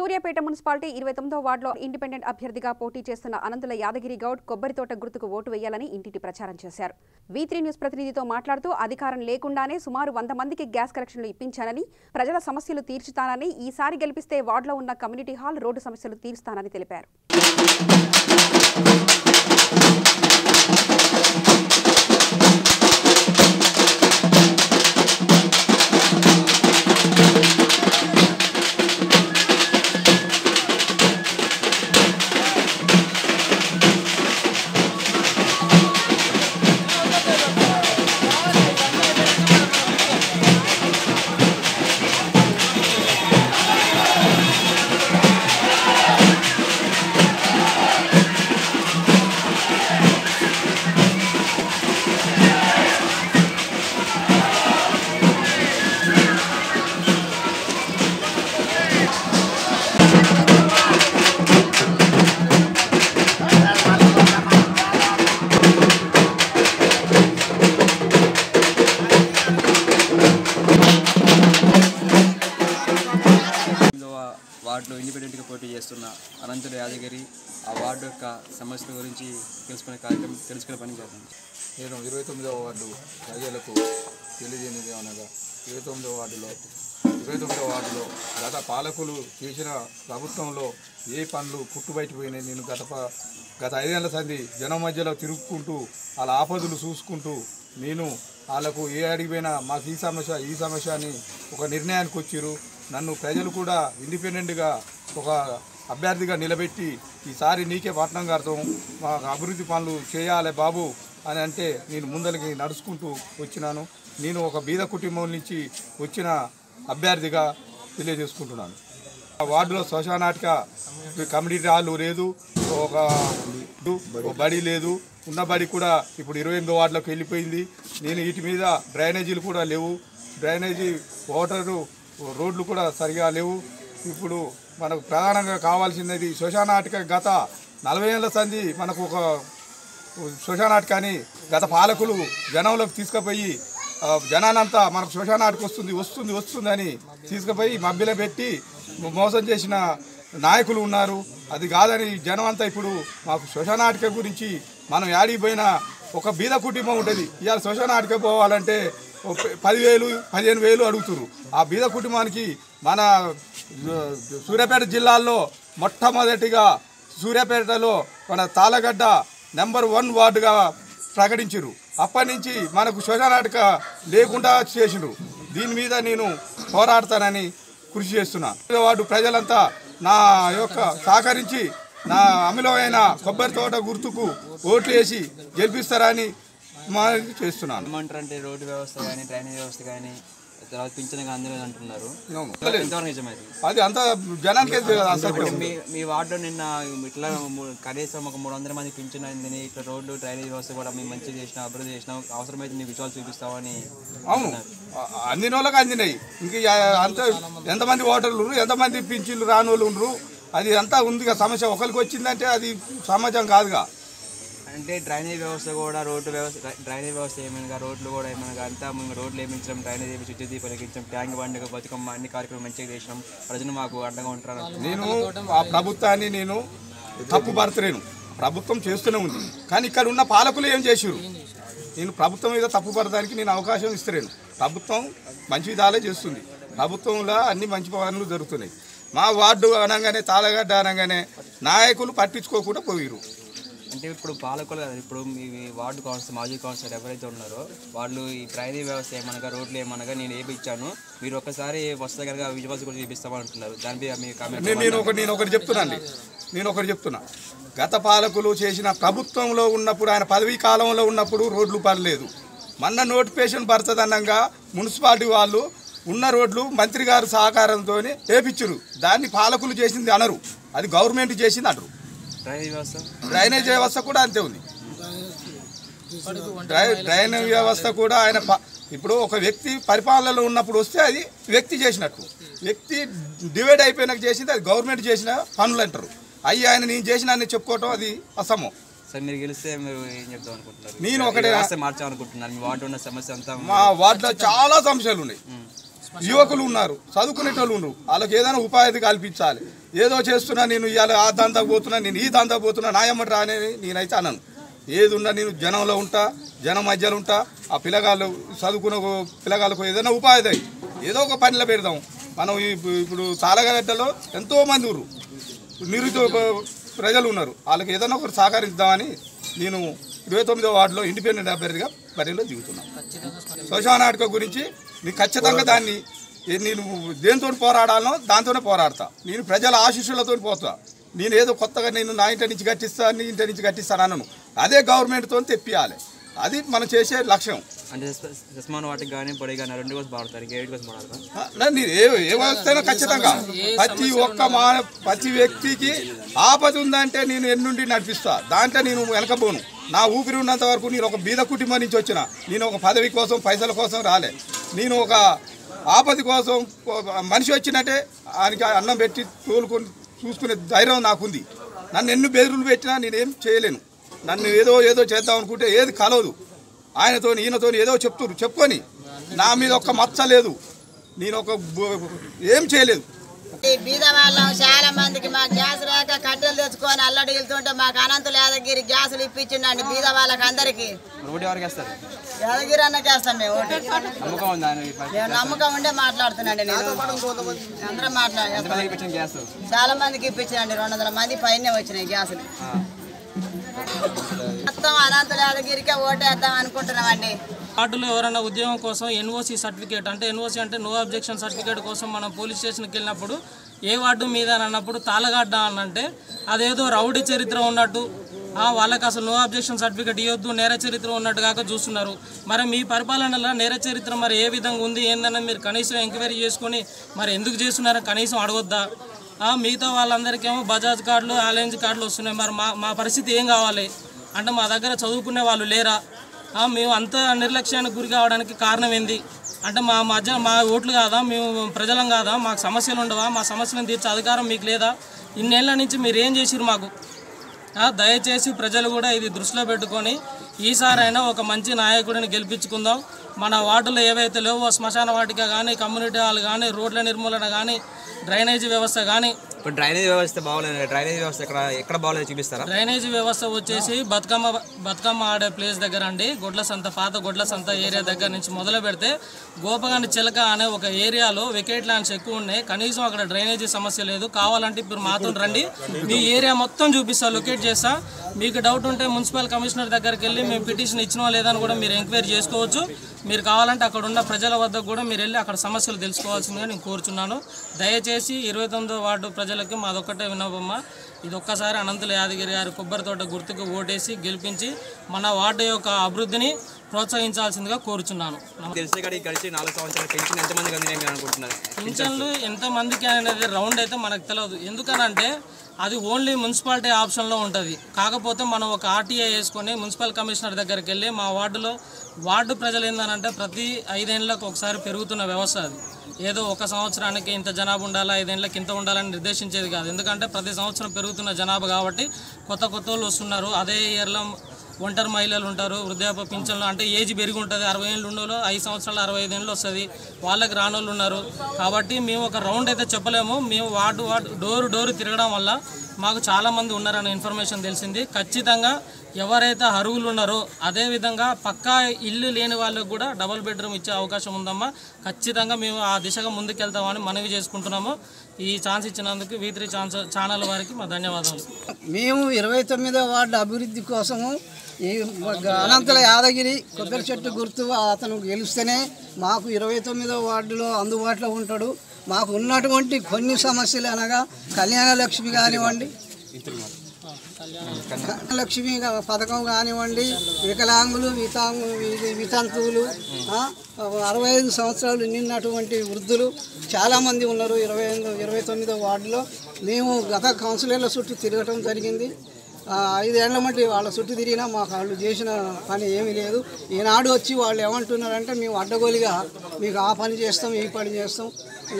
Suryapet municipality 29వ వార్డులో independent అభ్యర్థిగా పోటీ చేస్తున్న అనంతుల యాదగిరి గౌడ్ కొబ్బరితోట గుర్తుకు ఓటు వేయాలని ఇంటింటి ప్రచారం చేశారు. V3 న్యూస్ ప్రతినిధితో మాట్లాడుతూ అధికారం లేకుండానే సుమారు 100 మందికి గ్యాస్ కనెక్షన్లు ఇప్పించానని, ప్రజల సమస్యలు తీర్చుతానని, ఈసారి గెలిపిస్తే వార్డులో ఉన్న కమ్యూనిటీ హాల్, రోడ్డు సమస్యలు తీరుస్తానని తెలిపారు. వార్డులో ఇండిపెండెంట్గా పోటీ చేస్తున్న అనంతుల యాదగిరి ఆ వార్డు యొక్క సమస్యల గురించి తెలుసుకునే పని చేద్దాం. నేను 29వ వార్డు ప్రజలకు తెలియజేయనిది అనగా 29వ వార్డులో గత పాలకులు చేసిన ప్రభుత్వంలో ఏ పనులు పుట్టుబయటిపోయినాయి. నేను గత 5 ఏళ్ల సంది జనం మధ్యలో తిరుగుకుంటూ వాళ్ళ ఆపదలు చూసుకుంటూ నేను వాళ్ళకు ఏ అడిగిపోయినా మాకు ఈ సమస్య అని ఒక నిర్ణయానికి వచ్చారు. నన్ను ప్రజలు కూడా ఇండిపెండెంట్గా ఒక అభ్యర్థిగా నిలబెట్టి ఈసారి నీకే పట్టణం కడతాం, మాకు అభివృద్ధి పనులు చేయాలి బాబు అని అంటే నేను ముందరికి నడుచుకుంటూ వచ్చినాను. నేను ఒక బీద కుటుంబం నుంచి వచ్చిన అభ్యర్థిగా తెలియజేసుకుంటున్నాను. వార్డులో శ్మశానాటిక కమ్యూనిటీ హాల్ లేదు, ఒక బడి లేదు. ఉన్న బడి కూడా ఇప్పుడు 28వ వార్డులోకి వెళ్ళిపోయింది. నేను వీటి మీద డ్రైనేజీలు కూడా లేవు, డ్రైనేజీ వాటరు రోడ్లు కూడా సరిగా లేవు. ఇప్పుడు మనకు ప్రధానంగా కావాల్సినది శ్మశానాటిక. గత 40 ఏళ్ల సంది మనకు ఒక శ్మశానాటికని గత పాలకులు జనంలోకి తీసుకుపోయి జనానంతా మనకు శ్మశానాటికి వస్తుంది అని తీసుకుపోయి మభ్యలో పెట్టి మోసం చేసిన నాయకులు ఉన్నారు. అది కాదని జనం అంతా ఇప్పుడు మాకు శ్మశానాటిక గురించి మనం యాడిపోయినా ఒక బీద కుటుంబం ఉంటుంది. ఇవాళ శ్మశానాటిక పోవాలంటే 10,000 15,000 అడుగుతున్నారు. ఆ బీద కుటుంబానికి మన సూర్యాపేట జిల్లాలో మొట్టమొదటిగా సూర్యాపేటలో మన తాళగడ్డ నెంబర్ 1 వార్డుగా ప్రకటించారు. అప్పటి నుంచి మనకు శ్మశానాటిక లేకుండా చేసిండ్రు. దీని మీద నేను పోరాడతానని కృషి చేస్తున్నా. వార్డు ప్రజలంతా నా యొక్క సహకరించి నా అమలమైన కొబ్బరి తోట గుర్తుకు ఓట్లు వేసి గెలిపిస్తారని చేస్తున్నాను. ఏమంటారంటే రోడ్డు వ్యవస్థ కానీ, డ్రైనేజ్ వ్యవస్థ కానీ, తర్వాత పింఛన్ అందలేదు అంటున్నారు. అది అంత జనానికి మీ వార్డులో నిన్న ఇట్లా కనీసం ఒక 300 మంది పింఛన్ అయిందని, ఇట్లా రోడ్డు డ్రైనేజ్ వ్యవస్థ కూడా మేము మంచిగా చేసినా, అభివృద్ధి చేసినా, అవసరమైతే మీకు విజయాలు చూపిస్తామని. అవును, అందిన వాళ్ళకి అందినాయి. ఇంక అంత ఎంతమంది ఓటర్లు, ఎంతమంది పింఛన్లు రాని వాళ్ళు ఉండరు. అది అంతా ఉంది సమస్య. ఒకరికి వచ్చిందంటే అది సమాజం కాదుగా. అంటే డ్రైనేజ్ వ్యవస్థ కూడా, డ్రైనేజ్ వ్యవస్థ ఏమైనా, రోడ్లు కూడా ఏమైనా అంతా మేము రోడ్లు ఏమించడం, డ్రైనేజ్ ఏమి విద్యుత్ దీపాలు ఎక్కించాం, ట్యాంక్ బండి బతుకమ్మ అన్ని కార్యక్రమం మంచిగా చేసినాం. ప్రజలు మాకు అండగా ఉంటారు. నేను ఆ ప్రభుత్వాన్ని నేను తప్పు పడతలేను. ప్రభుత్వం చేస్తూనే ఉంది. కానీ ఇక్కడ ఉన్న పాలకులు ఏం చేసారు? నేను ప్రభుత్వం మీద తప్పు పడడానికి నేను అవకాశం ఇస్తలేను. ప్రభుత్వం మంచి విధాలే చేస్తుంది. ప్రభుత్వంలో అన్ని మంచి పనులు జరుగుతున్నాయి. మా వార్డు అనగానే, తాళగడ్డ అనగానే నాయకులు పట్టించుకోకుండా పోయిరు. అంటే ఇప్పుడు పాలకులు కదా, ఇప్పుడు మీ వార్డు కౌన్సిలర్, మాజీ కౌన్సిలర్ ఎవరైతే ఉన్నారో వాళ్ళు ఈ డ్రైనేజ్ వ్యవస్థ ఏమనగా, రోడ్లు ఏమనగా నేను ఏపిచ్చాను, మీరు ఒకసారి వస్తే కనుక విజువల్స్ కూడా చూపిస్తామని అంటున్నారు. దానిపై మీ కామెంట్. నేను ఒకటి చెప్తున్నా. గత పాలకులు చేసిన ప్రభుత్వంలో ఉన్నప్పుడు, ఆయన పదవీ కాలంలో ఉన్నప్పుడు రోడ్లు పడలేదు. మొన్న నోటిఫికేషన్ పడుతుందనంగా మున్సిపాలిటీ వాళ్ళు ఉన్న రోడ్లు మంత్రి గారు సహకారంతో వేపించరు. దాన్ని పాలకులు చేసింది అనరు, అది గవర్నమెంట్ చేసింది అంటారు. డ్రైనేజ్ వ్యవస్థ కూడా అంతే ఉంది. డ్రైనేజ్ వ్యవస్థ కూడా ఆయన ఇప్పుడు ఒక వ్యక్తి పరిపాలనలో ఉన్నప్పుడు వస్తే అది వ్యక్తి చేసినట్టు, వ్యక్తి డివైడ్ అయిపోయినాక చేసింది అది గవర్నమెంట్ చేసిన పనులు అంటారు. అయ్యి ఆయన నేను చేసిన చెప్పుకోవటం అది అసమం. సార్ మీరు గెలిస్తే మీరు ఏం చెప్తాం అనుకుంటున్నారు? నేను ఒకటే మార్చాలనుకుంటున్నాను. మీ వార్డు ఉన్న సమస్య అంతా, మా వార్డులో చాలా సమస్యలు ఉన్నాయి. యువకులు ఉన్నారు, చదువుకునేటోళ్ళు ఉన్నారు, వాళ్ళకి ఏదైనా ఉపాధి కల్పించాలి. ఏదో చేస్తున్నా నేను ఇవాళ ఆ దందాకు పోతున్నా, నేను ఈ దందాకు పోతున్నా, నాయమ్మటి రానేది నేనైతే అన్నాను. ఏది ఉన్నా నేను జనంలో ఉంటా, జనం మధ్యలో ఉంటా. ఆ పిల్లగాళ్ళు చదువుకున్న పిల్లగాళ్ళకు ఏదైనా ఉపాధి ఏదో ఒక పనిలో పెడదాం. మనం ఇప్పుడు తాళగడ్డలో ఎంతోమంది ఉన్నారు, నిరుద్యోగ ప్రజలు ఉన్నారు, వాళ్ళకి ఏదైనా ఒకటి సహకరిద్దామని నేను 29వ వార్డులో ఇండిపెండెంట్ అభ్యర్థిగా బరిలో దిగుతున్నాను. శ్మశానాటిక గురించి నీకు ఖచ్చితంగా దాన్ని నేను దేనితో పోరాడాలనో దాంతోనే పోరాడతా. నేను ప్రజల ఆశీస్సులతో పోతా. నేను ఏదో కొత్తగా నేను నా ఇంటి నుంచి కట్టిస్తాను, నీ ఇంటి నుంచి కట్టిస్తాను అన్నాను. అదే గవర్నమెంట్తో తెప్పియాలి. అది మనం చేసే లక్ష్యం. అంటే శ్మశాన వాటికి కానీ పొడి కానీ 2 కోసం వాడతారు, 8 కోసం వాడతారు. నేను ఏ వస్తేనో ఖచ్చితంగా ప్రతి వ్యక్తికి ఆపద ఉందంటే నేను ఎన్నుండి నడిపిస్తా. దాంట్లో నేను వెనకపోను. నా ఊపిరి ఉన్నంత వరకు నేను ఒక బీద కుటుంబం నుంచి వచ్చిన, నేను ఒక పదవి కోసం పైసల కోసం రాలే. నేను ఒక ఆపద కోసం మనిషి వచ్చినట్టే ఆయనకి అన్నం పెట్టి తోలుకొని చూసుకునే ధైర్యం నాకుంది. నన్ను ఎన్ని బెదిరులు పెట్టినా నేనేం చేయలేను. నన్ను ఏదో చేద్దాం అనుకుంటే ఏది కలవదు. ఆయనతో ఈయనతో ఏదో చెప్పుకొని నా మీద ఒక్క మచ్చ లేదు, నేను ఏం చేయలేదు. బీద వాళ్ళం చాలా మందికి మా గ్యాస్ రాక కట్టెలు తెచ్చుకొని అల్లడి వెళ్తుంటే మాకు అనంతుల యాదగిరి గ్యాసులు ఇప్పించిండండి బీద వాళ్ళకి అందరికి. యాదగిరి అన్నకి వేస్తాం మేము ఓటు. నమ్మకం ఉండే మాట్లాడుతున్నాండి నేను. అందరం మాట్లాడారు. చాలా మందికి ఇప్పించారండి, 200 మంది పైన వచ్చినాయి గ్యాసులు. మొత్తం అనంతుల యాదగిరికే ఓటేద్దాం అనుకుంటున్నామండి. వార్డులో ఎవరైనా ఉద్యోగం కోసం ఎన్ఓసి సర్టిఫికేట్ అంటే ఎన్ఓసి అంటే నో అబ్జెక్షన్ సర్టిఫికేట్ కోసం మనం పోలీస్ స్టేషన్కి వెళ్ళినప్పుడు ఏ వార్డు మీద అన్నప్పుడు తాళగడ్డ అనంటే అదేదో రౌడీ చరిత్ర ఉన్నట్టు, వాళ్ళకి అసలు నో అబ్జెక్షన్ సర్టిఫికేట్ ఇవ్వద్దు, నేర చరిత్ర ఉన్నట్టు కాక చూస్తున్నారు. మరి మీ పరిపాలనలో నేర చరిత్ర మరి ఏ విధంగా ఉంది ఏందన్నది మీరు కనీసం ఎంక్వైరీ చేసుకొని మరి ఎందుకు చేస్తున్నారో కనీసం అడగొద్దా? మిగతా వాళ్ళందరికేమో బజాజ్ కార్డులు ఆలయన్స్ కార్డులు వస్తున్నాయి. మరి మా పరిస్థితి ఏం కావాలి? అంటే మా దగ్గర చదువుకునే వాళ్ళు లేరా? మేము అంత నిర్లక్ష్యానికి గురి కావడానికి కారణం ఏంది? అంటే మా ఓట్లు కాదా? మేము ప్రజలం కాదా? మాకు సమస్యలు ఉండవా? మా సమస్యలను తీర్చే అధికారం మీకు లేదా? ఇన్నేళ్ల నుంచి మీరు ఏం చేసిరు మాకు? దయచేసి ప్రజలు కూడా ఇది దృష్టిలో పెట్టుకొని ఈసారైనా ఒక మంచి నాయకుడిని గెలిపించుకుందాం. మన వార్డులో ఏవైతే లేవో శ్మశాన వాటిక కానీ, కమ్యూనిటీ హాల్ కానీ, రోడ్ల నిర్మూలన కానీ, డ్రైనేజీ వ్యవస్థ కానీ. ఇప్పుడు డ్రైనేజీ వ్యవస్థ బాగోలేదు. డ్రైనేజీ వ్యవస్థ ఎక్కడ బాగోలేదు చూపిస్తారా? డ్రైనేజీ వ్యవస్థ వచ్చేసి బతుకమ్మ ఆడే ప్లేస్ దగ్గర అండి, గొడ్ల సంత, పాత గొడ్ల సంత ఏరియా దగ్గర నుంచి మొదలు పెడితే గోపగాని చిలక అనే ఒక ఏరియాలో వికెట్ ల్యాండ్స్ ఎక్కువ ఉన్నాయి. కనీసం అక్కడ డ్రైనేజీ సమస్య లేదు. కావాలంటే ఇప్పుడు మాతో రండి, మీ ఏరియా మొత్తం చూపిస్తా, లొకేట్ చేస్తా. మీకు డౌట్ ఉంటే మున్సిపల్ కమిషనర్ దగ్గరికి వెళ్ళి మేము పిటిషన్ ఇచ్చినా లేదని కూడా మీరు ఎంక్వైరీ చేసుకోవచ్చు. మీరు కావాలంటే అక్కడ ఉన్న ప్రజల వద్ద కూడా మీరు వెళ్ళి అక్కడ సమస్యలు తెలుసుకోవాల్సిందిగా నేను కోరుచున్నాను. దయచేసి 29వ వార్డు ప్రజలకి మాదొక్కటే విన్నపమ్మ, ఇది ఒక్కసారి అనంతుల యాదగిరి గారి కొబ్బరి తోట గుర్తుకు ఓటేసి గెలిపించి మన వార్డు యొక్క అభివృద్ధిని ప్రోత్సహించాల్సిందిగా కోరుచున్నాను. పింఛన్లు ఎంతమందికి అనేది రౌండ్ అయితే మనకు తెలియదు. ఎందుకనంటే అది ఓన్లీ మున్సిపాలిటీ ఆప్షన్లో ఉంటుంది. కాకపోతే మనం ఒక ఆర్టీఐ వేసుకొని మున్సిపల్ కమిషనర్ దగ్గరికి వెళ్ళి మా వార్డు ప్రజలు ఏంటంటే ప్రతి 5 ఏళ్ళకు ఒకసారి పెరుగుతున్న వ్యవస్థ అది. ఏదో ఒక సంవత్సరానికి ఇంత జనాభా ఉండాలా, 5 ఏళ్ళకి ఇంత ఉండాలని నిర్దేశించేది కాదు. ఎందుకంటే ప్రతి సంవత్సరం పెరుగుతున్న జనాభా కాబట్టి కొత్త వాళ్ళు వస్తున్నారు. అదే ఇయర్లో ఒంటరి మహిళలు ఉంటారు, వృద్ధాప్య పింఛన్లు అంటే ఏజ్ పెరిగి ఉంటుంది. 60 ఏళ్ళు ఉండేలో 5 సంవత్సరాలు 65 ఏళ్ళు వస్తుంది, వాళ్ళకి రానోళ్ళు ఉన్నారు. కాబట్టి మేము ఒక రౌండ్ అయితే చెప్పలేము. మేము వార్డు డోరు తిరగడం వల్ల మాకు చాలామంది ఉన్నారనే ఇన్ఫర్మేషన్ తెలిసింది. ఖచ్చితంగా ఎవరైతే అర్హులు ఉన్నారో అదేవిధంగా పక్కా ఇల్లు లేని వాళ్ళకు కూడా డబుల్ బెడ్రూమ్ ఇచ్చే అవకాశం ఉందమ్మా. ఖచ్చితంగా మేము ఆ దిశగా ముందుకెళ్తామని మనవి చేసుకుంటున్నాము. ఈ ఛాన్స్ ఇచ్చినందుకు V3 ఛానల్ వారికి మా ధన్యవాదాలు. మేము 29వ వార్డు అభివృద్ధి కోసము ఈ అనంతుల యాదగిరి కొబ్బరి చెట్టు గుర్తు అతను గెలిస్తేనే మాకు 29వ వార్డులో అందుబాటులో ఉంటాడు. మాకు ఉన్నటువంటి కొన్ని సమస్యలు అనగా కళ్యాణ లక్ష్మి కానివ్వండి, లక్ష్మి పథకం కానివ్వండి, వికలాంగులు వితంతువులు, 65 సంవత్సరాలు నిన్నటువంటి వృద్ధులు చాలామంది ఉన్నారు 29వ వార్డులో. మేము గత కౌన్సిలర్ల చుట్టూ తిరగటం జరిగింది. 5 ఏళ్ల మట్టి వాళ్ళ చుట్టూ తిరిగినా మాకు వాళ్ళు చేసిన పని ఏమీ లేదు. ఈనాడు వచ్చి వాళ్ళు ఏమంటున్నారంటే మేము అడ్డగోలుగా మీకు ఆ పని చేస్తాం, ఈ పని చేస్తాం,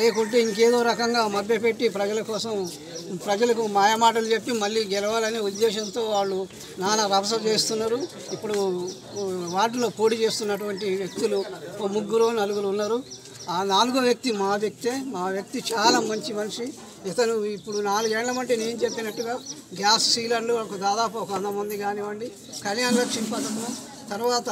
లేకుంటే ఇంకేదో రకంగా మభ్యపెట్టి ప్రజలకు మాయమాటలు చెప్పి మళ్ళీ గెలవాలనే ఉద్దేశంతో వాళ్ళు నానా రభస చేస్తున్నారు. ఇప్పుడు వార్డులో పోటీ చేస్తున్నటువంటి వ్యక్తులు 3-4 ఉన్నారు. ఆ 4వ వ్యక్తి మా వ్యక్తి చాలా మంచి మనిషి. ఇతను ఇప్పుడు 4 ఏళ్ల మట్టి నేను చెప్పినట్టుగా గ్యాస్ సిలిండర్లు దాదాపు 100 మంది కానివ్వండి, కళ్యాణ లక్ష్మి పథకం, తర్వాత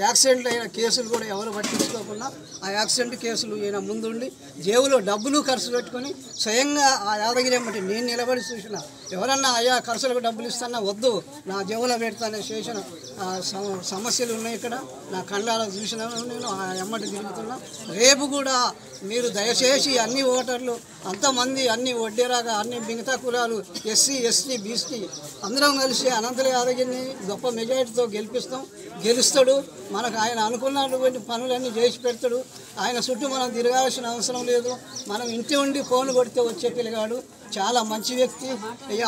యాక్సిడెంట్లు అయిన కేసులు కూడా ఎవరు పట్టించుకోకుండా ఆ యాక్సిడెంట్ కేసులు ఈయన ముందుండి జేబులో డబ్బులు ఖర్చు పెట్టుకొని స్వయంగా ఆ యాదగిరి అమ్మటి నేను నిలబడి చూసిన, ఎవరన్నా అయ్యా ఖర్చులకు డబ్బులు ఇస్తానా వద్దు నా జేబులో పెడతానే చేసిన సమస్యలు ఉన్నాయి. ఇక్కడ నా కళ్ళారా చూసినాను, నేను ఆ ఎమ్మటి తిరుగుతున్నా. రేపు కూడా మీరు దయచేసి అన్ని ఓటర్లు అంతమంది అన్ని వడ్డేరాగా అన్ని మిగతా కులాలు ఎస్సీ ఎస్టీ బీసీ అందరం కలిసి అనంతల యాదగిరిని గొప్ప మెజారిటీతో గెలుస్తాడు. మనకు ఆయన అనుకున్నటువంటి పనులన్నీ చేసి పెడతాడు. ఆయన చుట్టూ మనం తిరగాల్సిన అవసరం లేదు. మనం ఇంటి ఉండి ఫోన్ కొడితే వచ్చే పిల్లగాడు చాలా మంచి వ్యక్తి.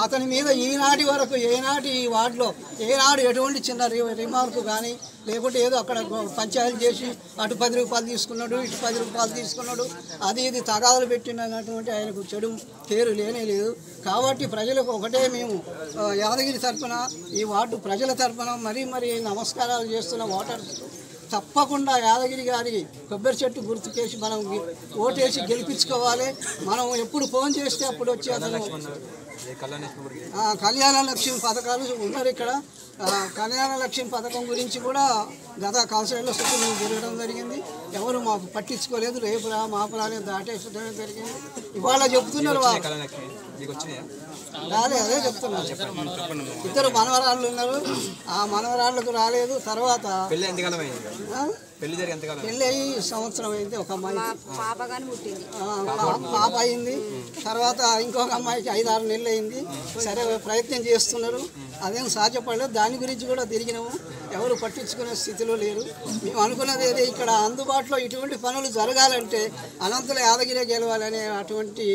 అతని మీద ఈనాటి వరకు ఏనాటి ఈ వార్డులో ఏనాడు ఎటువంటి చిన్న రిమార్కు కానీ లేకుంటే ఏదో అక్కడ పంచాయతీ చేసి అటు 10 రూపాయలు తీసుకున్నాడు, ఇటు 10 రూపాయలు తీసుకున్నాడు, అది ఇది తగాదాలు పెట్టినటువంటి ఆయనకు చెడు పేరు లేనే లేదు. కాబట్టి ప్రజలకు ఒకటే మేము యాదగిరి తరఫున ఈ వార్డు ప్రజల తరఫున మరీ నమస్కారాలు చేస్తున్న ఓటర్స్ తప్పకుండా యాదగిరి గారి కొబ్బరి చెట్టు గుర్తుకేసి మనం ఓటేసి గెలిపించుకోవాలి. మనం ఎప్పుడు ఫోన్ చేస్తే అప్పుడు వచ్చి అతను కళ్యాణ లక్ష్మి పథకాలు ఉన్నారు ఇక్కడ. కళ్యాణ లక్ష్మి పథకం గురించి కూడా గత కౌన్సిలర్ల చుట్టూ మేము తిరగడం జరిగింది. ఎవరు మాకు పట్టించుకోలేదు. రేపు మాపురాలే దాటేసడం జరిగింది. ఇవాళ చెప్తున్నారు రాలేదు, అదే చెప్తున్నారు. 2 మనవరాళ్ళు ఉన్నారు, ఆ మనవరాళ్ళకు రాలేదు. తర్వాత పెళ్ళి అయ్యి సంవత్సరం అయింది. ఒక అమ్మాయికి పాప అయింది. తర్వాత ఇంకొక అమ్మాయికి 5-6 నెలలు అయింది. సరే ప్రయత్నం చేస్తున్నారు, అదేం సాధ్యపడలేదు. దాని గురించి కూడా తిరిగినాము, ఎవరు పట్టించుకునే స్థితిలో లేరు. మేము అనుకున్నది ఏదే ఇక్కడ అందుబాటులో ఇటువంటి పనులు జరగాలంటే అనంతల యాదగిరి గెలవాలనే అటువంటి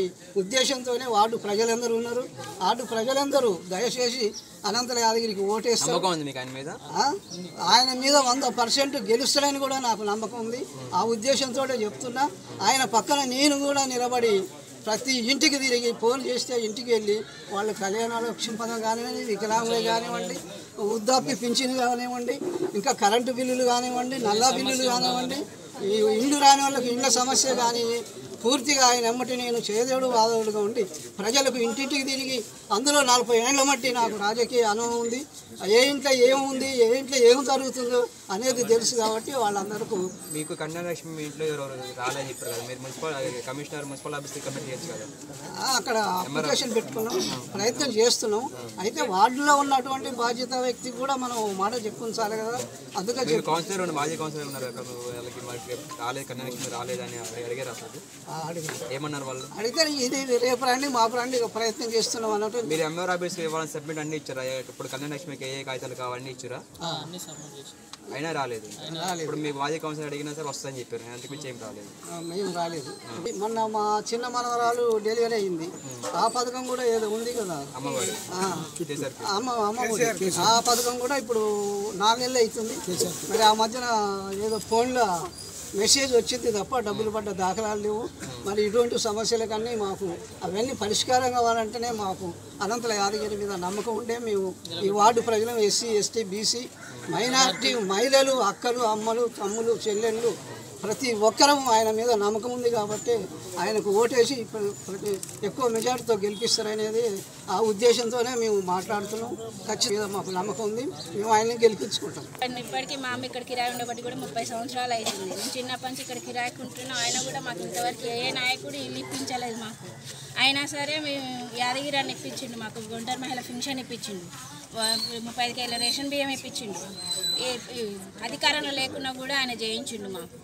ఉద్దేశంతోనే వార్డు ప్రజలందరూ ఉన్నారు. వార్డు ప్రజలందరూ దయచేసి అనంతల యాదగిరికి ఓటేస్తారు. ఆయన మీద 100% గెలుస్తాడని కూడా నాకు నమ్మకం ఉంది. ఆ ఉద్దేశంతో చెప్తున్నా. ఆయన పక్కన నేను కూడా నిలబడి ప్రతి ఇంటికి తిరిగి ఫోన్ చేస్తే ఇంటికి వెళ్ళి వాళ్ళు కళ్యాణ లక్ష్మి పథకం కానివ్వండి, వికలాంగులు కానివ్వండి, వృద్ధాప్య పింఛను కానివ్వండి, ఇంకా కరెంటు బిల్లులు కానివ్వండి, నల్లా బిల్లులు కానివ్వండి, ఈ ఇల్లు రాని వాళ్ళకి ఇళ్ళ సమస్య కానీ పూర్తిగా ఆయన ఎమ్మటి నేను చేదేవుడు వాదవుడుగా ఉండి ప్రజలకు ఇంటింటికి తిరిగి అందులో 40 ఏళ్ల మట్టి నాకు రాజకీయ అనుభవం ఉంది. ఏ ఇంట్లో ఏముంది, ఏ ఇంట్లో ఏం జరుగుతుందో అనేది తెలుసు. కాబట్టి వాళ్ళందరికీ మీకు కన్యాలక్ష్మి మీ ఇంట్లో రాలేదు చెప్పారు కదా, మీరు మున్సిపల్ ఆఫీస్ కమిటీ చేయొచ్చు కదా. అక్కడ అప్లికేషన్ పెట్టుకున్నాం, ప్రయత్నం చేస్తున్నాం. అయితే వార్డులో ఉన్నటువంటి బాధ్యత వ్యక్తి కూడా మనం మాట చెప్పుంచాలి కదా. అందుకే కౌన్సిలర్ మాజీ కౌన్సిలర్ ఉన్నారు, రాలేదు కన్యాలక్ష్మి రాలేదని అడిగారు. అసలు ఏమన్నారు వాళ్ళు? అడిగితే ఇది రేపు రండి మాపు రండి ప్రయత్నం చేస్తున్నాం అన్నట్టు. మీరు ఎంఆర్ ఆఫీస్ ఇవ్వాలని సబ్మిట్ అన్ని ఇచ్చారా? ఇప్పుడు కళ్యాణలక్ష్మికి ఏ కాగితాలు కావాలని ఇచ్చారా? అయినా రాలేదు. ఇప్పుడు మీ మాజీ కౌన్సిలర్ అడిగినా సరే వస్తుందని చెప్పారు, అంతకుమించి ఏం రాలేదు. మేము రాలేదు. మొన్న మా చిన్న మనవరాలు డెలివరీ అయింది. ఆ పథకం కూడా ఏదో ఉంది కదా, అమ్మఒడి. ఆ పథకం కూడా ఇప్పుడు 4 నెలలు అవుతుంది. మరి ఆ మధ్యన ఏదో ఫోన్లో మెసేజ్ వచ్చింది తప్ప డబ్బులు పడ్డ దాఖలాలు లేవు. మరి ఇటువంటి సమస్యలకన్నీ మాకు అవన్నీ పరిష్కారం కావాలంటేనే మాకు అనంతల యాదగిరి మీద నమ్మకం ఉంటే మేము ఈ వార్డు ప్రజలు ఎస్సీ ఎస్టీ బీసీ మైనారిటీ మహిళలు అక్కలు అమ్మలు తమ్ములు చెల్లెళ్ళు ప్రతి ఒక్కరూ ఆయన మీద నమ్మకం ఉంది. కాబట్టి ఆయనకు ఓటేసి ఎక్కువ మెజార్టీతో గెలిపిస్తారనేది ఆ ఉద్దేశంతోనే మేము మాట్లాడుతున్నాం. ఖచ్చితంగా మాకు నమ్మకం ఉంది, మేము ఆయన్ని గెలిపించుకుంటాం. ఇప్పటికీ మా అమ్మ ఇక్కడ కిరాయి ఉండబట్టి కూడా 30 సంవత్సరాలు అయింది. నేను చిన్నప్పటి నుంచి ఇక్కడ కిరాయికి ఉంటున్నాం. ఆయన కూడా మాకు ఇంతవరకు ఏ నాయకుడు ఇల్లు ఇప్పించలేదు మాకు. అయినా సరే మేము యాదగిరి అని ఇప్పించిండు, మాకు గుంటూరు మహిళ ఫంక్షన్ ఇప్పించిండు, 35 కేజీల రేషన్ బియ్యం ఇప్పించిండు. అధికారంలో లేకున్నా కూడా ఆయన చేయించిండు మాకు.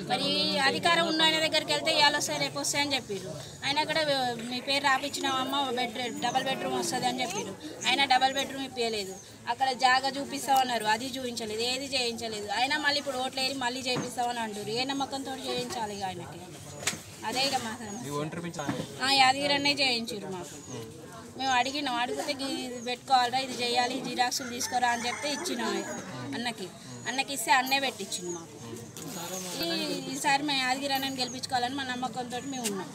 మరి అధికారం ఉన్న ఆయన దగ్గరికి వెళ్తే ఇవాళ వస్తాయి రేపు వస్తాయని చెప్పారు. ఆయన కూడా మీ పేరు రాపించినామమ్మ డబల్ బెడ్రూమ్ వస్తుంది అని చెప్పారు. ఆయన డబల్ బెడ్రూమ్ ఇప్పలేదు. అక్కడ జాగా చూపిస్తామన్నారు, అది చూపించలేదు, ఏది చేయించలేదు. అయినా మళ్ళీ ఇప్పుడు ఓట్లు వేసి మళ్ళీ చేపిస్తామని అంటారు. ఏ నమ్మకంతో చేయించాలి ఆయనకి? అదే ఇక మా యాదగిరి అన్నే చేయించారు మాకు. మేము అడిగినాం, అడిగితే ఇది పెట్టుకోవాలరా, ఇది చేయాలి, జిరాక్సులు తీసుకురా అని చెప్తే ఇచ్చినాం అన్నకి ఇస్తే అన్నే పెట్టించింది మాకు. ఈసారి మేము యాదగిరి అన్నని గెలిపించుకోవాలని మా నమ్మకంతో మేము ఉన్నాం.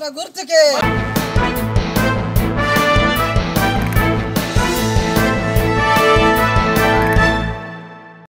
చేతుల గుర్తుకే